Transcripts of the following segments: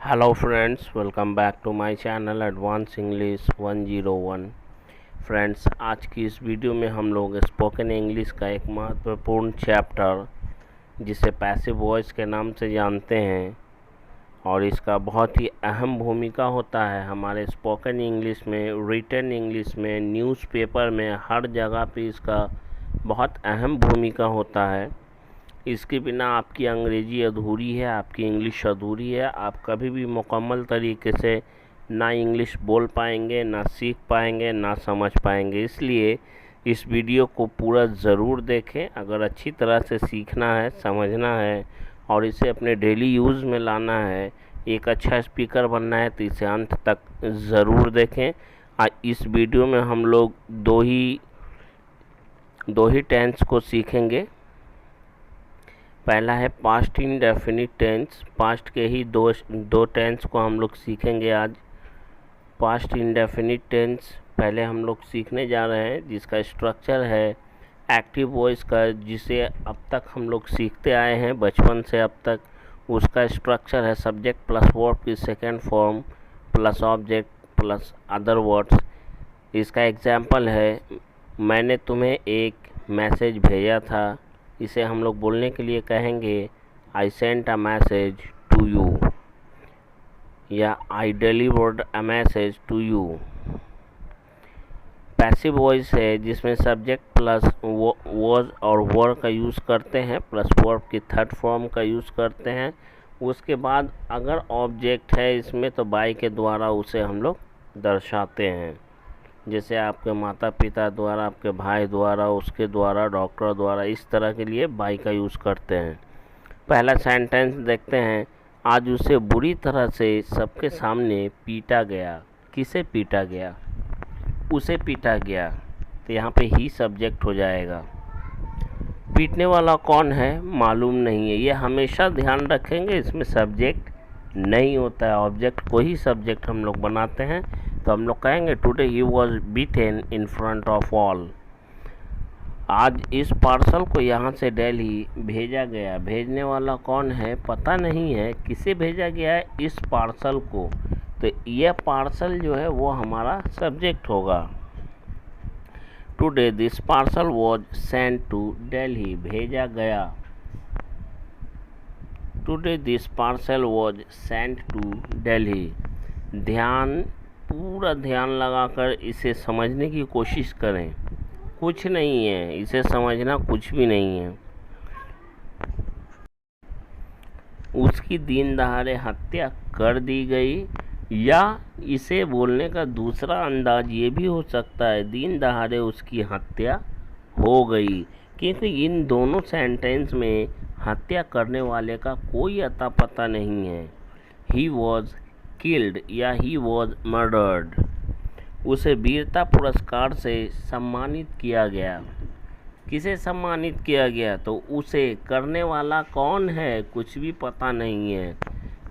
Hello friends, welcome back to my channel advance English 101। Friends, आज की इस video में हम लोग स्पोकन इंग्लिश का एक महत्वपूर्ण चैप्टर जिसे पैसिव वॉइस के नाम से जानते हैं और इसका बहुत ही अहम भूमिका होता है हमारे स्पोकन इंग्लिश में, रिटन इंग्लिश में, न्यूज़पेपर में, हर जगह पे इसका बहुत अहम भूमिका होता है। इसके बिना आपकी अंग्रेज़ी अधूरी है, आपकी इंग्लिश अधूरी है। आप कभी भी मुकम्मल तरीके से ना इंग्लिश बोल पाएंगे, ना सीख पाएंगे, ना समझ पाएंगे। इसलिए इस वीडियो को पूरा ज़रूर देखें। अगर अच्छी तरह से सीखना है, समझना है और इसे अपने डेली यूज़ में लाना है, एक अच्छा स्पीकर बनना है, तो इसे अंत तक ज़रूर देखें। इस वीडियो में हम लोग दो ही टेंस को सीखेंगे। पहला है पास्ट इंडेफिनिट टेंस। पास्ट के ही दो टेंस को हम लोग सीखेंगे आज। पास्ट इंडेफिनिट टेंस पहले हम लोग सीखने जा रहे हैं, जिसका स्ट्रक्चर है एक्टिव वॉइस का, जिसे अब तक हम लोग सीखते आए हैं बचपन से अब तक। उसका स्ट्रक्चर है सब्जेक्ट प्लस वर्ब की second form plus object plus other words. इसका एग्जाम्पल है, मैंने तुम्हें एक मैसेज भेजा था। इसे हम लोग बोलने के लिए कहेंगे I sent a message to you या I delivered a message to you. Passive voice है जिसमें सब्जेक्ट प्लस वॉज और वर का यूज़ करते हैं, प्लस वर्ब की थर्ड फॉर्म का यूज़ करते हैं। उसके बाद अगर ऑब्जेक्ट है इसमें तो बाय के द्वारा उसे हम लोग दर्शाते हैं, जैसे आपके माता पिता द्वारा, आपके भाई द्वारा, उसके द्वारा, डॉक्टर द्वारा, इस तरह के लिए बाय का यूज़ करते हैं। पहला सेंटेंस देखते हैं, आज उसे बुरी तरह से सबके सामने पीटा गया। किसे पीटा गया? उसे पीटा गया, तो यहाँ पे ही सब्जेक्ट हो जाएगा। पीटने वाला कौन है मालूम नहीं है। ये हमेशा ध्यान रखेंगे, इसमें सब्जेक्ट नहीं होता है, ऑब्जेक्ट को ही सब्जेक्ट हम लोग बनाते हैं। तो हम लोग कहेंगे today he was beaten in front of all. आज इस पार्सल को यहाँ से दिल्ली भेजा गया। भेजने वाला कौन है पता नहीं है, किसे भेजा गया है इस पार्सल को, तो यह पार्सल जो है वो हमारा सब्जेक्ट होगा। Today this parcel was sent to Delhi, भेजा गया। Today this parcel was sent to Delhi. पूरा ध्यान लगाकर इसे समझने की कोशिश करें। कुछ नहीं है, इसे समझना कुछ भी नहीं है। उसकी दिन दहाड़े हत्या कर दी गई, या इसे बोलने का दूसरा अंदाज ये भी हो सकता है दिन दहाड़े उसकी हत्या हो गई, क्योंकि इन दोनों सेंटेंस में हत्या करने वाले का कोई अता पता नहीं है। ही वॉज किल्ड या ही वॉज मर्डर्ड। उसे वीरता पुरस्कार से सम्मानित किया गया। किसे सम्मानित किया गया? तो उसे करने वाला कौन है कुछ भी पता नहीं है,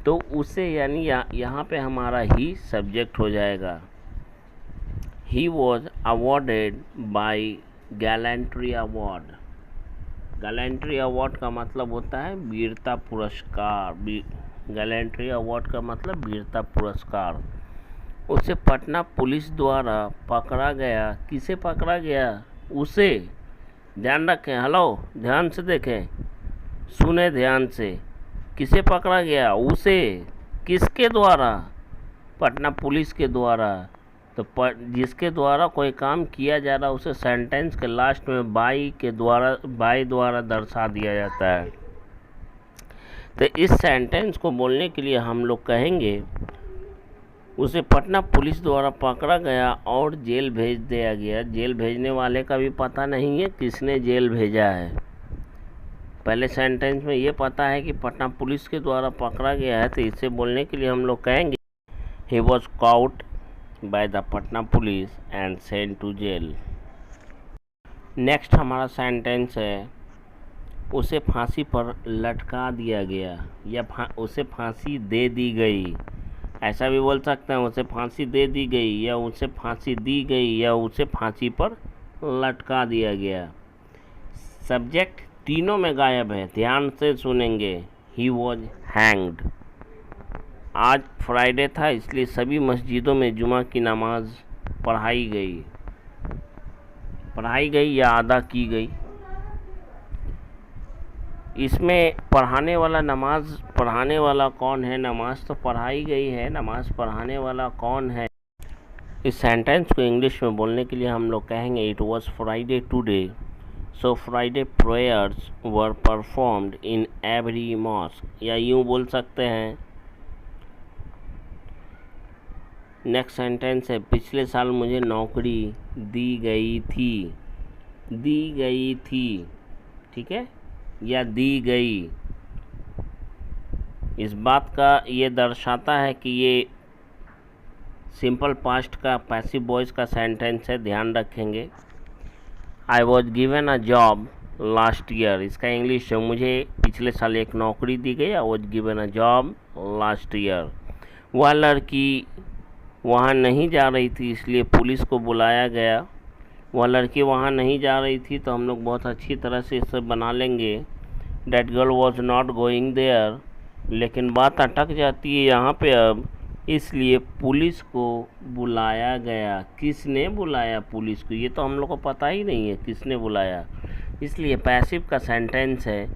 तो उसे यानी यहाँ पे हमारा ही सब्जेक्ट हो जाएगा। He was awarded bye gallantry award. Gallantry award का मतलब होता है वीरता पुरस्कार। गैलेंट्री अवार्ड का मतलब वीरता पुरस्कार। उसे पटना पुलिस द्वारा पकड़ा गया। किसे पकड़ा गया? उसे। ध्यान रखें, हेलो, ध्यान से देखें, सुने ध्यान से। किसे पकड़ा गया? उसे। किसके द्वारा? पटना पुलिस के द्वारा। तो जिसके द्वारा कोई काम किया जा रहा उसे सेंटेंस के लास्ट में बाय द्वारा दर्शा दिया जाता है। तो इस सेंटेंस को बोलने के लिए हम लोग कहेंगे उसे पटना पुलिस द्वारा पकड़ा गया और जेल भेज दिया गया। जेल भेजने वाले का भी पता नहीं है किसने जेल भेजा है। पहले सेंटेंस में ये पता है कि पटना पुलिस के द्वारा पकड़ा गया है, तो इसे बोलने के लिए हम लोग कहेंगे he was caught by the Patna police and sent to jail. Next हमारा सेंटेंस है, उसे फांसी पर लटका दिया गया या उसे फांसी दे दी गई। ऐसा भी बोल सकते हैं, उसे फांसी दे दी गई, या उसे फांसी दी गई, या उसे फांसी पर लटका दिया गया। सब्जेक्ट तीनों में गायब है, ध्यान से सुनेंगे। He was hanged. आज फ्राइडे था, इसलिए सभी मस्जिदों में जुमा की नमाज पढ़ाई गई या अदा की गई। इसमें पढ़ाने वाला कौन है? नमाज तो पढ़ाई गई है, नमाज पढ़ाने वाला कौन है? इस सेंटेंस को इंग्लिश में बोलने के लिए हम लोग कहेंगे it was Friday today, so Friday prayers were performed in every mosque, या यूँ बोल सकते हैं। नेक्स्ट सेंटेंस है पिछले साल मुझे नौकरी दी गई थी, ठीक है, या दी गई। इस बात का ये दर्शाता है कि ये सिंपल पास्ट का पैसिव वॉइस का सेंटेंस है, ध्यान रखेंगे। I was given a job last year, इसका इंग्लिश है मुझे पिछले साल एक नौकरी दी गई। I was given a job last year. वह लड़की वहाँ नहीं जा रही थी, इसलिए पुलिस को बुलाया गया। वह लड़की वहाँ नहीं जा रही थी, तो हम लोग बहुत अच्छी तरह से इसे बना लेंगे that girl was not going there. लेकिन बात अटक जाती है यहाँ पे अब, इसलिए पुलिस को बुलाया गया। किसने बुलाया पुलिस को? ये तो हम लोग को पता ही नहीं है किसने बुलाया, इसलिए पैसिव का सेंटेंस है।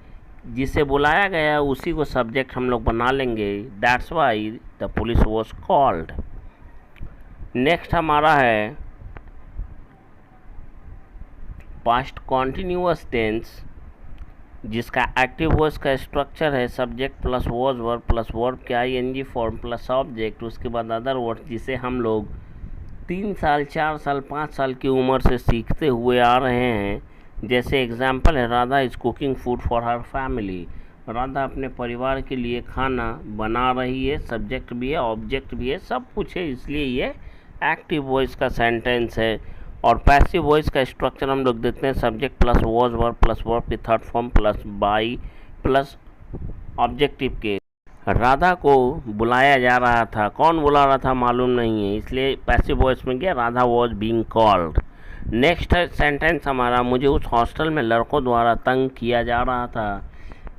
जिसे बुलाया गया उसी को सब्जेक्ट हम लोग बना लेंगे, that's why the police was called. Next हमारा है पास्ट कॉन्टिन्यूअस टेंस, जिसका एक्टिव वॉइस का स्ट्रक्चर है subject plus was verb plus verb के आईएनजी फॉर्म प्लस ऑब्जेक्ट, उसके बाद अदर वर्ड, जिसे हम लोग 3 साल 4 साल 5 साल की उम्र से सीखते हुए आ रहे हैं। जैसे एग्जाम्पल है Radha is cooking food for her family, Radha अपने परिवार के लिए खाना बना रही है, सब्जेक्ट भी है ऑब्जेक्ट भी है सब कुछ है, इसलिए ये एक्टिव वॉइस का सेंटेंस है। और पैसिव वॉइस का स्ट्रक्चर हम लोग देखते हैं subject plus was verb plus verb की third form plus by plus objective के। राधा को बुलाया जा रहा था, कौन बुला रहा था मालूम नहीं है, इसलिए पैसिव वॉइस में गया Radha was being called. Next sentence हमारा मुझे उस हॉस्टल में लड़कों द्वारा तंग किया जा रहा था।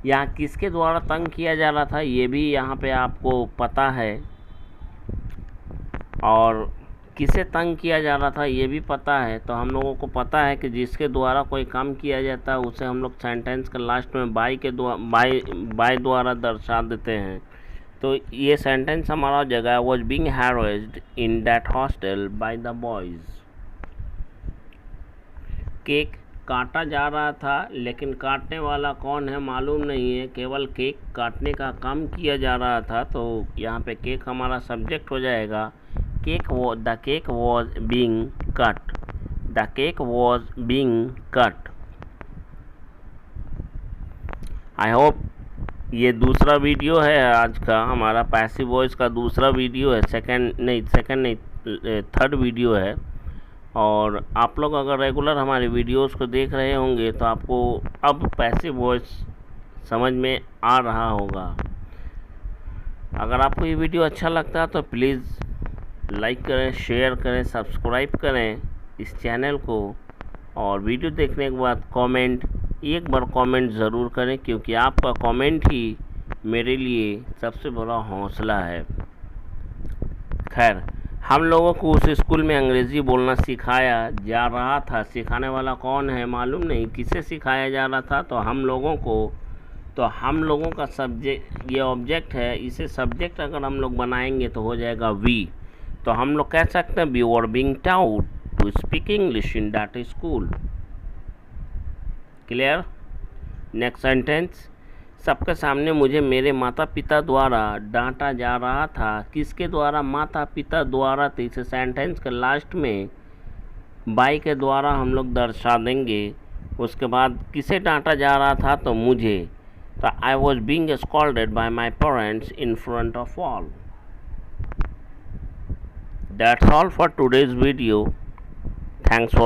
यहाँ किसके द्वारा तंग किया जा रहा था ये भी यहाँ पे आपको पता है, और किसे तंग किया जा रहा था ये भी पता है। तो हम लोगों को पता है कि जिसके द्वारा कोई काम किया जाता है उसे हम लोग सेंटेंस के लास्ट में बाय द्वारा दर्शा देते हैं। तो ये सेंटेंस हमारा जगह was being harassed in that hostel by the boys. Cake काटा जा रहा था, लेकिन काटने वाला कौन है मालूम नहीं है, केवल केक काटने का काम किया जा रहा था। तो यहाँ पे केक हमारा सब्जेक्ट हो जाएगा। the cake was being cut। I hope ये दूसरा वीडियो है आज का हमारा पैसिव वॉइस का दूसरा वीडियो है, थर्ड वीडियो है। और आप लोग अगर रेगुलर हमारे वीडियोस को देख रहे होंगे तो आपको अब पैसिव वॉइस समझ में आ रहा होगा। अगर आपको ये वीडियो अच्छा लगता है तो प्लीज़ लाइक करें, शेयर करें, सब्सक्राइब करें इस चैनल को, और वीडियो देखने के बाद एक बार कमेंट ज़रूर करें, क्योंकि आपका कमेंट ही मेरे लिए सबसे बड़ा हौसला है। खैर, हम लोगों को उस स्कूल में अंग्रेज़ी बोलना सिखाया जा रहा था। सिखाने वाला कौन है मालूम नहीं, किसे सिखाया जा रहा था? तो हम लोगों को। तो हम लोगों का सब्जेक्ट ये ऑब्जेक्ट है, इसे सब्जेक्ट अगर हम लोग बनाएंगे तो हो जाएगा वी। तो हम लोग कह सकते हैं we were being taught to speak English in that school. Clear? Next sentence, सबके सामने मुझे मेरे माता पिता द्वारा डांटा जा रहा था। किसके द्वारा? माता पिता द्वारा। तो इसे सेंटेंस के लास्ट में बाई के द्वारा हम लोग दर्शा देंगे। उसके बाद किसे डांटा जा रहा था? तो मुझे। तो I was being scolded bye my parents in front of all. That's all for today's video. Thanks for